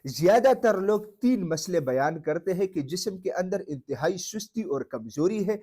زیادہ تر لوگ تین مسئلے بیان کرتے ہیں کہ جسم کے اندر انتہائی سستی اور کمزوری ہے،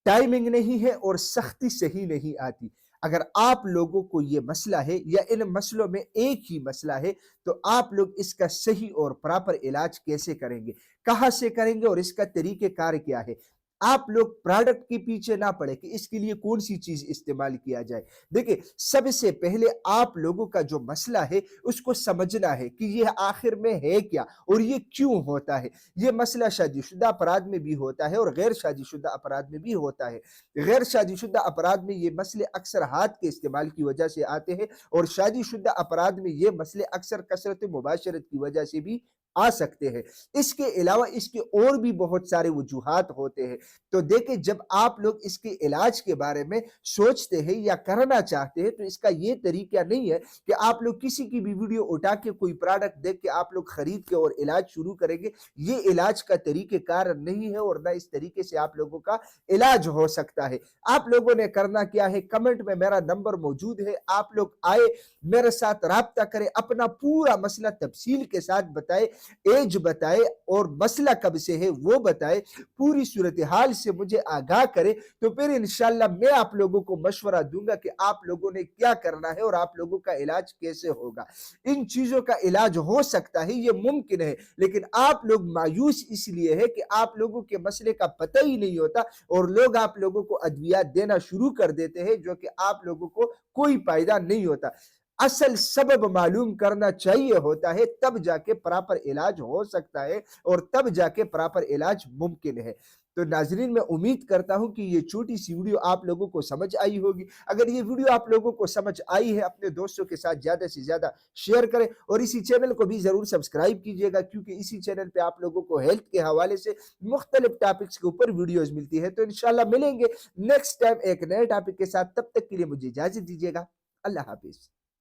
ٹائمنگ نہیں ہے اور سختی صحیح نہیں آتی۔ اگر آپ لوگوں کو یہ مسئلہ ہے یا ان مسئلوں میں ایک ہی مسئلہ ہے تو آپ لوگ اس کا صحیح اور پراپر علاج کیسے کریں گے، کہاں سے کریں گے اور اس کا طریقہ کار کیا ہے۔ آپ لوگ پروڈکٹ کے پیچھے نہ پڑے کہ اس کے لیے کون سی چیز استعمال کیا جائے۔ دیکھیں، سب سے پہلے آپ لوگوں کا جو مسئلہ ہے اس کو سمجھنا ہے کہ یہ آخر میں ہے کیا اور یہ کیوں ہوتا ہے۔ یہ مسئلہ شادی شدہ افراد میں بھی ہوتا ہے اور غیر شادی شدہ افراد میں بھی ہوتا ہے۔ غیر شادی شدہ افراد میں یہ مسئلے اکثر ہاتھ کے استعمال کی وجہ سے آتے ہیں اور شادی شدہ افراد میں یہ مسئلے اکثر کثرت مباشرت کی وجہ سے بھی آ سکتے ہیں۔ اس کے علاوہ اس کے اور بھی بہت سارے وجوہات ہوتے ہیں۔ تو دیکھیں، جب آپ لوگ اس کے علاج کے بارے میں سوچتے ہیں یا کرنا چاہتے ہیں تو اس کا یہ طریقہ نہیں ہے کہ آپ لوگ کسی کی بھی ویڈیو اٹھا کے کوئی پروڈکٹ دیکھ کے آپ لوگ خرید کے اور علاج شروع کریں گے۔ یہ علاج کا طریقہ کار نہیں ہے اور نہ اس طریقے سے آپ لوگوں کا علاج ہو سکتا ہے۔ آپ لوگوں نے کرنا کیا ہے، کمنٹ میں میرا نمبر موجود ہے، آپ لوگ آئے میرے ساتھ رابطہ کریں، اپنا پورا مسئلہ تفصیل کے ساتھ بتائے، ایج بتائے اور مسئلہ کب سے ہے وہ بتائے، پوری صورتحال سے مجھے آگاہ کرے، تو پھر انشاءاللہ میں آپ لوگوں کو مشورہ دوں گا کہ آپ لوگوں نے کیا کرنا ہے اور آپ لوگوں کا علاج کیسے ہوگا۔ ان چیزوں کا علاج ہو سکتا ہے، یہ ممکن ہے، لیکن آپ لوگ مایوس اس لیے ہے کہ آپ لوگوں کے مسئلے کا پتہ ہی نہیں ہوتا اور لوگ آپ لوگوں کو ادویات دینا شروع کر دیتے ہیں جو کہ آپ لوگوں کو کوئی فائدہ نہیں ہوتا۔ اصل سبب معلوم کرنا چاہیے ہوتا ہے، تب جا کے پراپر علاج ہو سکتا ہے اور تب جا کے پراپر علاج ممکن ہے۔ تو ناظرین، میں امید کرتا ہوں کہ یہ چھوٹی سی ویڈیو آپ لوگوں کو سمجھ آئی ہوگی۔ اگر یہ ویڈیو آپ لوگوں کو سمجھ آئی ہے، اپنے دوستوں کے ساتھ زیادہ سے زیادہ شیئر کریں اور اسی چینل کو بھی ضرور سبسکرائب کیجئے گا، کیونکہ اسی چینل پہ آپ لوگوں کو ہیلتھ کے حوالے سے مختلف ٹاپکس کے اوپر ویڈیوز ملتی ہے۔ تو انشاءاللہ ملیں گے نیکسٹ ٹائم ایک نئے ٹاپک کے ساتھ، تب تک کے لیے مجھے اجازت دیجیے گا۔ اللہ حافظ۔